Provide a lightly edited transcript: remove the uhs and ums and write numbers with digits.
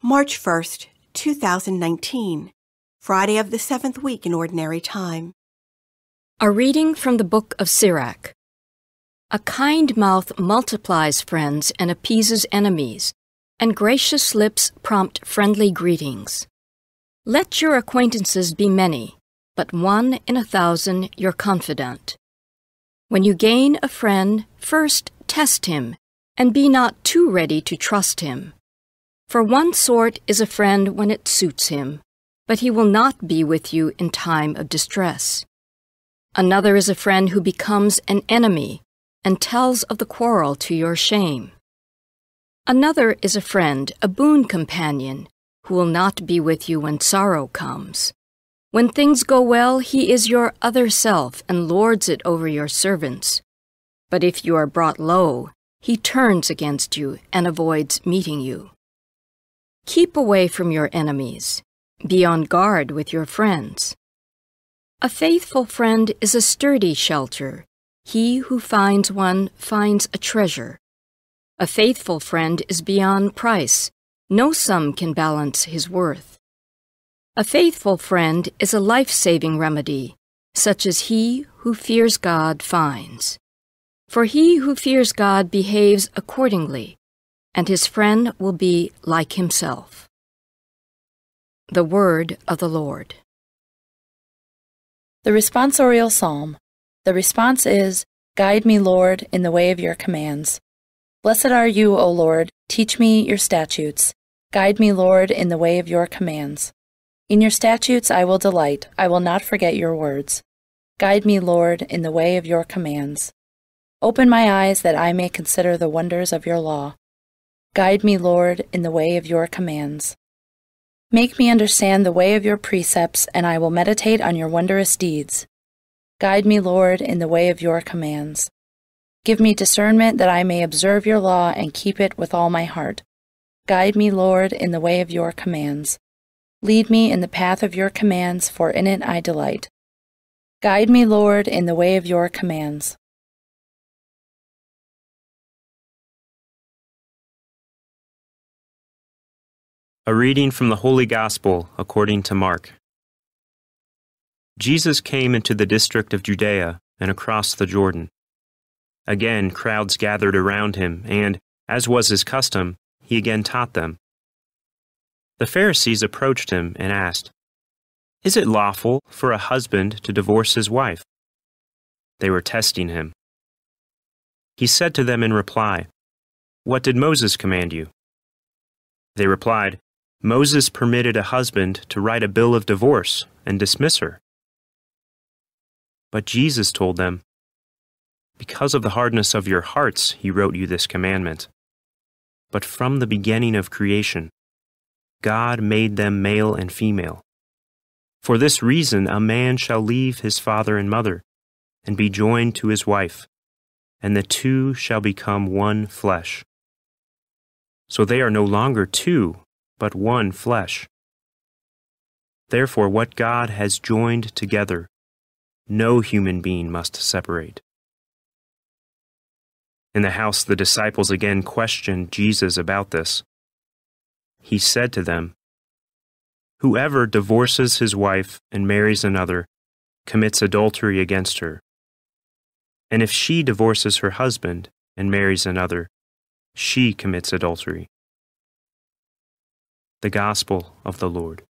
March 1st, 2019, Friday of the 7th week in Ordinary Time. A reading from the book of Sirach. A kind mouth multiplies friends and appeases enemies, and gracious lips prompt friendly greetings. Let your acquaintances be many, but one in 1,000 your confidant. When you gain a friend, first test him, and be not too ready to trust him. For one sort is a friend when it suits him, but he will not be with you in time of distress. Another is a friend who becomes an enemy and tells of the quarrel to your shame. Another is a friend, a boon companion, who will not be with you when sorrow comes. When things go well, he is your other self and lords it over your servants. But if you are brought low, he turns against you and avoids meeting you. Keep away from your enemies. Be on guard with your friends. A faithful friend is a sturdy shelter. He who finds one finds a treasure. A faithful friend is beyond price. No sum can balance his worth. A faithful friend is a life-saving remedy, such as he who fears God finds. For he who fears God behaves accordingly, and his friend will be like himself. The Word of the Lord. The responsorial psalm. The response is, Guide me, Lord, in the way of your commands. Blessed are you, O Lord, teach me your statutes. Guide me, Lord, in the way of your commands. In your statutes I will delight, I will not forget your words. Guide me, Lord, in the way of your commands. Open my eyes that I may consider the wonders of your law. Guide me, Lord, in the way of your commands. Make me understand the way of your precepts, and I will meditate on your wondrous deeds. Guide me, Lord, in the way of your commands. Give me discernment that I may observe your law and keep it with all my heart. Guide me, Lord, in the way of your commands. Lead me in the path of your commands, for in it I delight. Guide me, Lord, in the way of your commands. A reading from the Holy Gospel according to Mark. Jesus came into the district of Judea and across the Jordan. Again crowds gathered around him, and, as was his custom, he again taught them. The Pharisees approached him and asked, "Is it lawful for a husband to divorce his wife?" They were testing him. He said to them in reply, "What did Moses command you?" They replied, "Moses permitted a husband to write a bill of divorce and dismiss her." But Jesus told them, "Because of the hardness of your hearts he wrote you this commandment. But from the beginning of creation, God made them male and female. For this reason a man shall leave his father and mother, and be joined to his wife, and the two shall become one flesh. So they are no longer two, but one flesh. Therefore what God has joined together, no human being must separate." In the house the disciples again questioned Jesus about this. He said to them, "Whoever divorces his wife and marries another commits adultery against her. And if she divorces her husband and marries another, she commits adultery." The Gospel of the Lord.